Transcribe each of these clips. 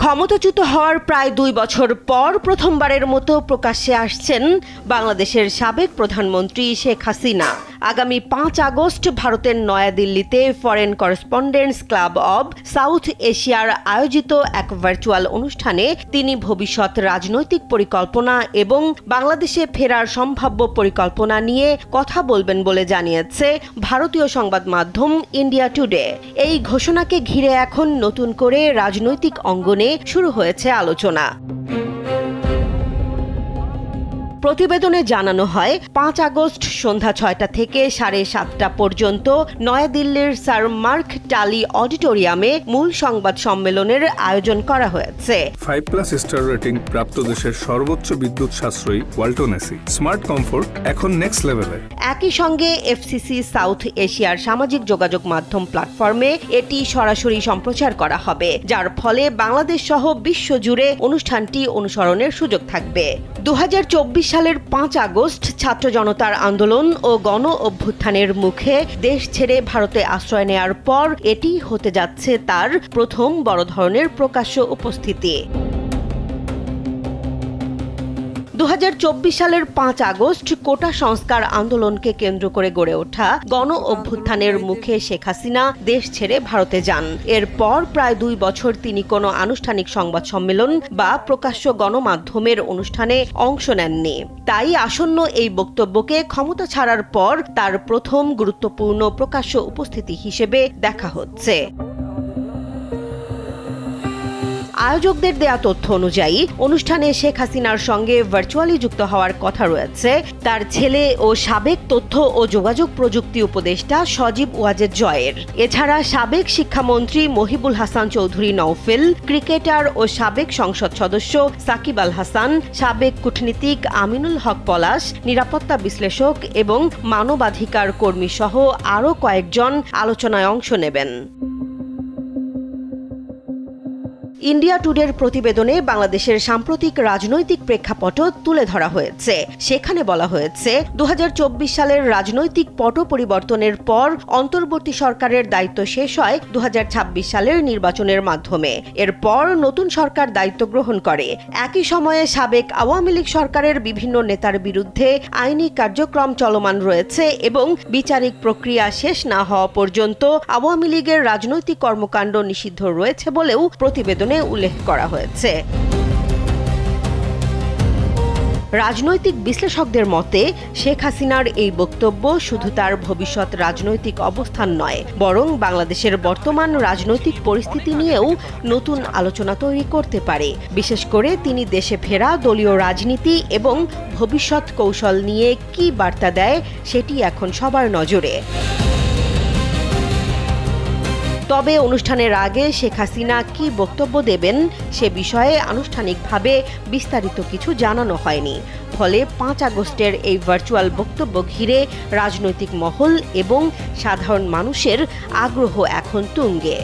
ক্ষমতাচ্যুত হওয়ার প্রায় 2 বছর পর প্রথমবারের মতো প্রকাশ্যে আসছেন বাংলাদেশের সাবেক প্রধানমন্ত্রী শেখ হাসিনা। আগামী 5 আগস্ট ভারতের নয়াদিল্লিতে foreign correspondents club of south এশিয়ার আয়োজিত এক ভার্চুয়াল অনুষ্ঠানে তিনি ভবিষ্যৎ রাজনৈতিক পরিকল্পনা এবং বাংলাদেশে ফেরার সম্ভাব্য পরিকল্পনা নিয়ে কথা বলবেন বলে জানিয়েছে ভারতীয় সংবাদ মাধ্যম ইন্ডিয়া টুডে। এই ঘোষণাকে ঘিরে এখন নতুন করে রাজনৈতিক অঙ্গনে শুরু হয়েছে আলোচনা। প্রতিবেদনে জানানো হয় 5 আগস্ট সন্ধ্যা 6টা থেকে 7:30 পর্যন্ত নয়াদিল্লির স্যার মার্ক টালি অডিটোরিয়ামে মূল সংবাদ সম্মেলনের আয়োজন করা হয়েছে। 5+ স্টার রেটিং প্রাপ্ত দেশের সর্বোচ্চ বিদ্যুৎ সাশ্রয়ী ওয়ালটন এসি স্মার্ট কমফোর্ট এখন নেক্সট লেভেলে। একই সঙ্গে এফসিসি সাউথ এশিয়ার সামাজিক যোগাযোগ মাধ্যম প্ল্যাটফর্মে এটি সরাসরি সম্প্রচার করা হবে, যার ফলে বাংলাদেশ সহ বিশ্বজুড়ে অনুষ্ঠানটি অনুসরণের সুযোগ থাকবে। 2024 সালের 5 আগস্ট ছাত্র জনতার আন্দোলন ও গণ অভ্যুত্থানের মুখে দেশ ছেড়ে ভারতে আশ্রয় নেয়ার পর এটি হতে যাচ্ছে তার প্রথম বড় ধরনের প্রকাশ্য উপস্থিতি। 2024 সালের 5 আগস্ট কোটা সংস্কার আন্দোলনকে কেন্দ্র করে গড়ে ওঠা গণ অভ্যুত্থানের মুখে শেখ হাসিনা দেশ ছেড়ে ভারতে যান। এরপর প্রায় 2 বছর তিনি কোনো আনুষ্ঠানিক সংবাদ সম্মেলন বা প্রকাশ্য গণমাধ্যমের অনুষ্ঠানে অংশ নেননি। তাই আসন্ন এই বক্তব্যকে ক্ষমতা ছাড়ার পর তার প্রথম গুরুত্বপূর্ণ প্রকাশ্য উপস্থিতি হিসেবে দেখা হচ্ছে। আয়োজকদের দেয়া তথ্য অনুযায়ী অনুষ্ঠানে শেখ হাসিনার সঙ্গে ভার্চুয়ালি যুক্ত হওয়ার কথা রয়েছে তার ছেলে ও সাবেক তথ্য ও যোগাযোগ প্রযুক্তি উপদেষ্টা সজীব ওয়াজেদ জয়ের। এছাড়া সাবেক শিক্ষামন্ত্রী মহিবুল হাসান চৌধুরী নওফেল, ক্রিকেটার ও সাবেক সংসদ সদস্য সাকিব আল হাসান, সাবেক কূটনীতিক আমিনুল হক পলাশ, নিরাপত্তা বিশ্লেষক এবং মানবাধিকার কর্মী সহ আরও কয়েকজন আলোচনায় অংশ নেবেন। ইন্ডিয়া টুডের প্রতিবেদনে বাংলাদেশের সাম্প্রতিক রাজনৈতিক প্রেক্ষাপট তুলে ধরা হয়েছে। সেখানে বলা হয়েছে 2024 সালের রাজনৈতিক পট পরিবর্তনের পর অন্তর্বর্তী সরকারের দায়িত্ব শেষ হয় 2026 সালের নির্বাচনের মাধ্যমে। এরপর নতুন সরকার দায়িত্ব গ্রহণ করে। একই সময়ে সাবেক আওয়ামী লীগ সরকারের বিভিন্ন নেতার বিরুদ্ধে আইনি কার্যক্রম চলমান রয়েছে এবং বিচারিক প্রক্রিয়া শেষ না হওয়া পর্যন্ত আওয়ামী লীগের রাজনৈতিক কর্মকাণ্ড নিষিদ্ধ রয়েছে বলেও প্রতিবেদন উল্লেখ করা হয়েছে। রাজনৈতিক বিশ্লেষকদের মতে শেখ হাসিনার এই বক্তব্য শুধু তার ভবিষ্যৎ রাজনৈতিক অবস্থান নয়, বরং বাংলাদেশের বর্তমান রাজনৈতিক পরিস্থিতি নিয়েও নতুন আলোচনা তৈরি করতে পারে। বিশেষ করে তিনি দেশে ফেরা, দলীয় রাজনীতি এবং ভবিষ্যৎ কৌশল নিয়ে কী বার্তা দেয় সেটি এখন সবার নজরে। তবে অনুষ্ঠানের আগে শেখ হাসিনা কী বক্তব্য দেবেন সে বিষয়ে আনুষ্ঠানিকভাবে বিস্তারিত কিছু জানানো হয়নি। ফলে 5 আগস্টের এই ভার্চুয়াল বক্তব্য ঘিরে রাজনৈতিক মহল এবং সাধারণ মানুষের আগ্রহ এখন তুঙ্গে।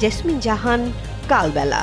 জেসমিন জাহান, কালবেলা।